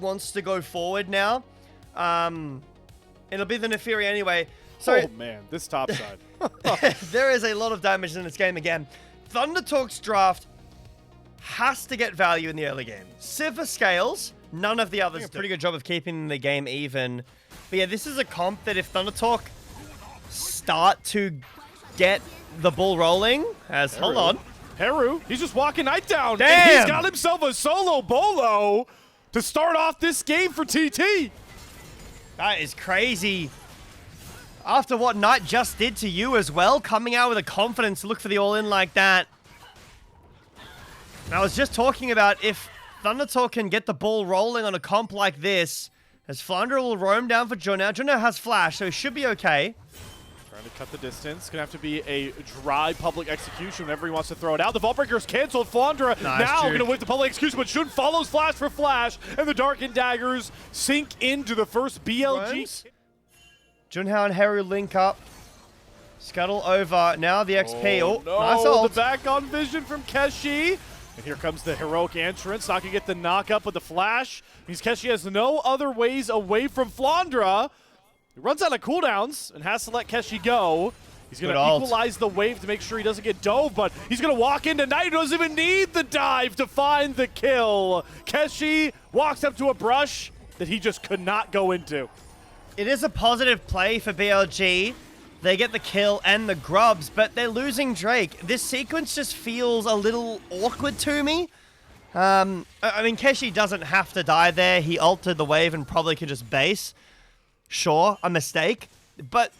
wants to go forward now. It'll be the Nefiri anyway. So, oh man, this top side. there is a lot of damage in this game again. Thundertalk's draft has to get value in the early game. Civ scales, none of the others do. A pretty good job of keeping the game even. But yeah, this is a comp that if Thundertalk start to get the ball rolling, hold on. Heru, he's just walking Knight down. Damn. And he's got himself a solo bolo to start off this game for TT. That is crazy. After what Knight just did to you as well, coming out with a confidence to look for the all-in like that. And I was just talking about if Thundertalk can get the ball rolling on a comp like this, as Flandre will roam down for Juno. Juno has flash, so he should be okay. Trying to cut the distance. Gonna have to be a dry public execution whenever he wants to throw it out. The Vault Breaker's canceled. Flandre now gonna whip the public execution, but Shun follows flash for flash, and the Darkened Daggers sink into the first BLG. Junhao and Heru link up. Scuttle over. Now the XP. Oh, no. Nice ult. The back on vision from Keshi. And here comes the heroic entrance. Not gonna get the knock up with the flash. Means Keshi has no other ways away from Flandre. He runs out of cooldowns and has to let Keshi go. He's going to equalize the wave to make sure he doesn't get dove, but he's going to walk into Knight. He doesn't even need the dive to find the kill. Keshi walks up to a brush that he just could not go into. It is a positive play for BLG. They get the kill and the grubs, but they're losing Drake. This sequence just feels a little awkward to me. I mean, Keshi doesn't have to die there. He altered the wave and probably could just base. Sure, a mistake, but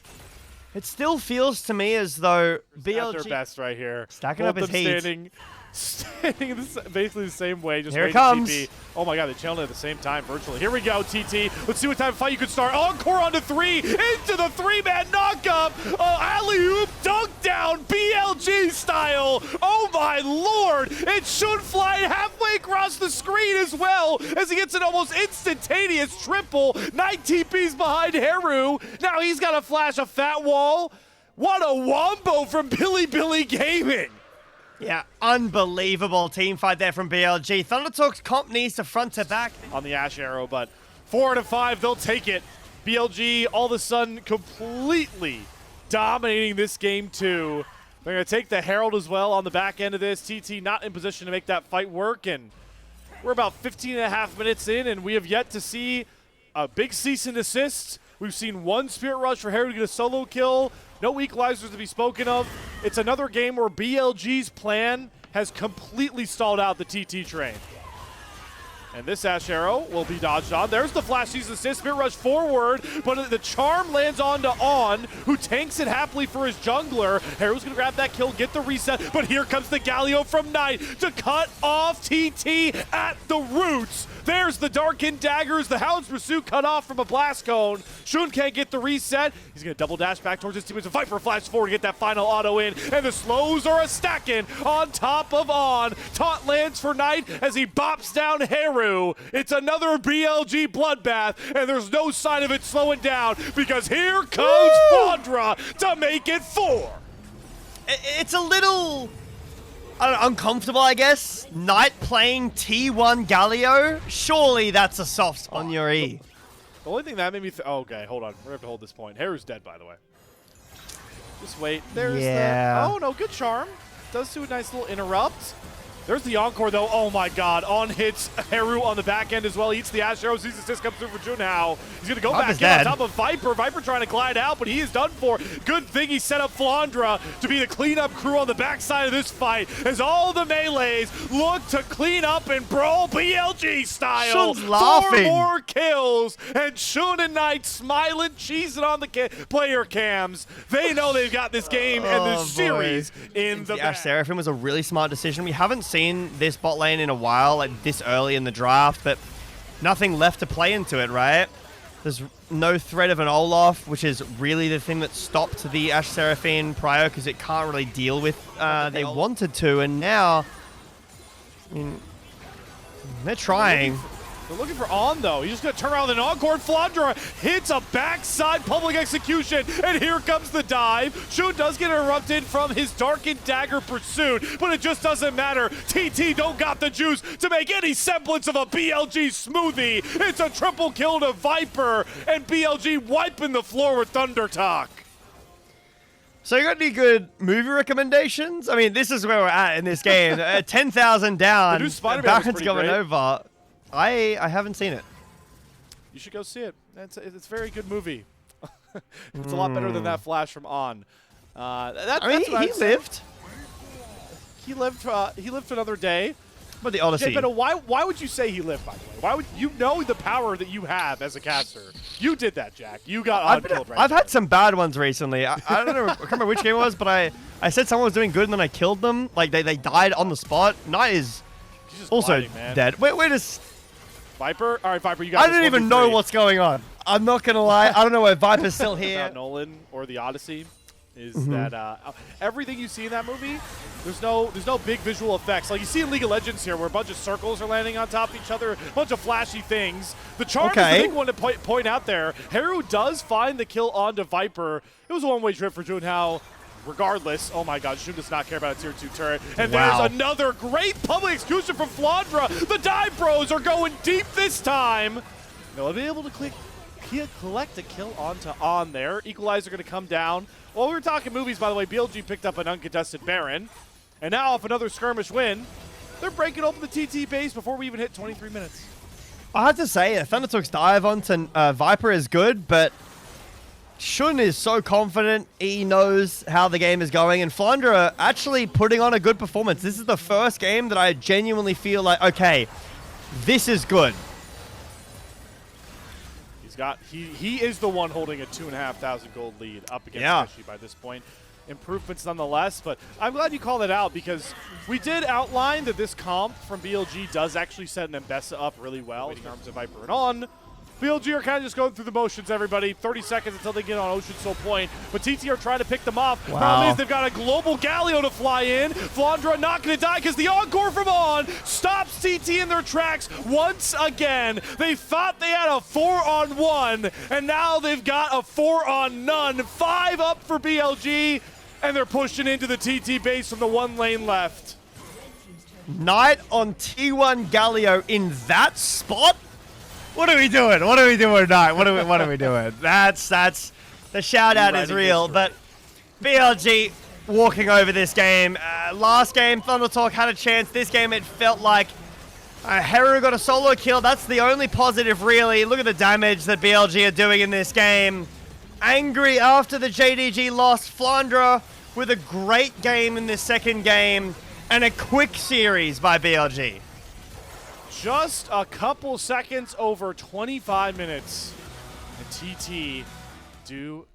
it still feels to me as though BLG... At their best right here. Stacking up his heat. Standing basically the same way, just here it comes. TP. Oh my god, they're chilling at the same time virtually. Here we go, TT. Let's see what type of fight you could start. Encore onto 3, into the 3-man knockup. Alley-oop dunk down, BLG style. Oh my lord, it should fly halfway across the screen as well as he gets an almost instantaneous triple. 9 TPs behind Heru. Now he's got to flash a fat wall. What a wombo from Bilibili Gaming. Yeah, unbelievable team fight there from BLG. Thundertalk's comp needs to front to back. On the Ash Arrow, but 4 out of 5, they'll take it. BLG all of a sudden completely dominating this game too. They're going to take the Herald as well on the back end of this. TT not in position to make that fight work, and we're about 15 and a half minutes in, and we have yet to see a big cease and desist. We've seen 1 Spirit Rush for Herald to get a solo kill. No equalizers to be spoken of. It's another game where BLG's plan has completely stalled out the TT train. And this Ash Arrow will be dodged on. There's the flash season assist, Spirit Rush forward, but the charm lands onto On, who tanks it happily for his jungler. Hero's gonna grab that kill, get the reset, but here comes the Galio from Knight to cut off TT at the roots. There's the Darkened Daggers, the Hound's Pursuit cut off from a Blast Cone. Shun can't get the reset. He's gonna double dash back towards his teammates and Viper flash forward to get that final auto in, and the slows are a stacking on top of On. Taunt lands for Knight as he bops down Heru. It's another BLG bloodbath, and there's no sign of it slowing down because here comes Flandre to make it 4. It's a little uncomfortable, I guess. Knight playing T1 Galio. Surely that's a soft spot on your E. The only thing that made me okay, hold on. We're gonna have to hold this point. Heru's dead, by the way. Just wait. There's the... Oh, no, good charm. Does do a nice little interrupt. There's the Encore, though. Oh, my God. On hits Heru on the back end as well. He eats the Ash Arrow. Sees the assist come through for Junhao. He's going to go back in on top of Viper. Viper trying to glide out, but he is done for. Good thing he set up Flandre to be the cleanup crew on the backside of this fight as all the melees look to clean up and brawl BLG style. Shun's laughing. 4 more kills, and Shun and Knight smiling, cheesing on the player cams. They know they've got this game and this series in the bag. Ash Seraphim was a really smart decision. We haven't seen this bot lane in a while, like this early in the draft, but nothing left to play into it, right? There's no threat of an Olaf, which is really the thing that stopped the Ash Seraphim prior because it can't really deal with they wanted to, and now I mean, they're trying. They're looking for On, though. He's just going to turn around with an encore. Flandra hits a backside public execution, and here comes the dive. Shun does get interrupted from his Darkened Dagger pursuit, but it just doesn't matter. TT don't got the juice to make any semblance of a BLG smoothie. It's a triple kill to Viper, and BLG wiping the floor with Thundertalk. So you got any good movie recommendations? I mean, this is where we're at in this game. 10,000 down. The new Spider-Man was Baron's pretty going great. over. I haven't seen it. You should go see it. It's a very good movie. It's a lot better than that flash from On. I mean, he lived. He lived for another day. But the Odyssey. But why would you say he lived, by the way? Why would you know the power that you have as a caster? You did that, Jack. You got unkilled right I've now. had some bad ones recently. I don't know. I can't remember which game it was, but I said someone was doing good and then I killed them. Like, they died on the spot. Knight is also gliding, man. dead. Wait a Viper? All right, Viper, you got I don't even know what's going on. I'm not going to lie. I don't know why Viper's still here. About Nolan or the Odyssey is that everything you see in that movie, there's no big visual effects. Like you see in League of Legends here where a bunch of circles are landing on top of each other, a bunch of flashy things. The charm is the big one to point out there. Haru does find the kill onto Viper. It was a one-way trip for Junhao. Regardless, oh my god, Shun does not care about a tier 2 turret. And there's another great public execution from Flandra. The dive bros are going deep this time. They'll be able to collect a kill onto On there. Equalizer going to come down. While we were talking movies, by the way, BLG picked up an uncontested Baron. And now off another skirmish win, they're breaking open the TT base before we even hit 23 minutes. I have to say, Thundertalk's dive onto Viper is good, but Shun is so confident. He knows how the game is going, and Flandra actually putting on a good performance. This is the first game that I genuinely feel like, okay, this is good. He is the one holding a 2,500 gold lead up against Pesci by this point. Improvements nonetheless, but I'm glad you called it out because we did outline that this comp from BLG does actually set an Mbessa up really well in terms of Viper and On. BLG are kind of just going through the motions, everybody. 30 seconds until they get on Ocean Soul Point. But TT are trying to pick them off. Wow. Problem is they've got a global Galio to fly in. Flandra not going to die because the encore from On stops TT in their tracks once again. They thought they had a 4-on-1, and now they've got a 4-on-none. 5 up for BLG, and they're pushing into the TT base from the 1 lane left. Knight on T1 Galio in that spot? What are we doing? What are we doing, Knight? What are we doing? That's the shout out is real, but BLG walking over this game. Last game, Thundertalk had a chance. This game, it felt like Haru got a solo kill. That's the only positive, really. Look at the damage that BLG are doing in this game. Angry after the JDG loss. Flandra with a great game in this second game and a quick series by BLG. Just a couple seconds over 25 minutes. And TT do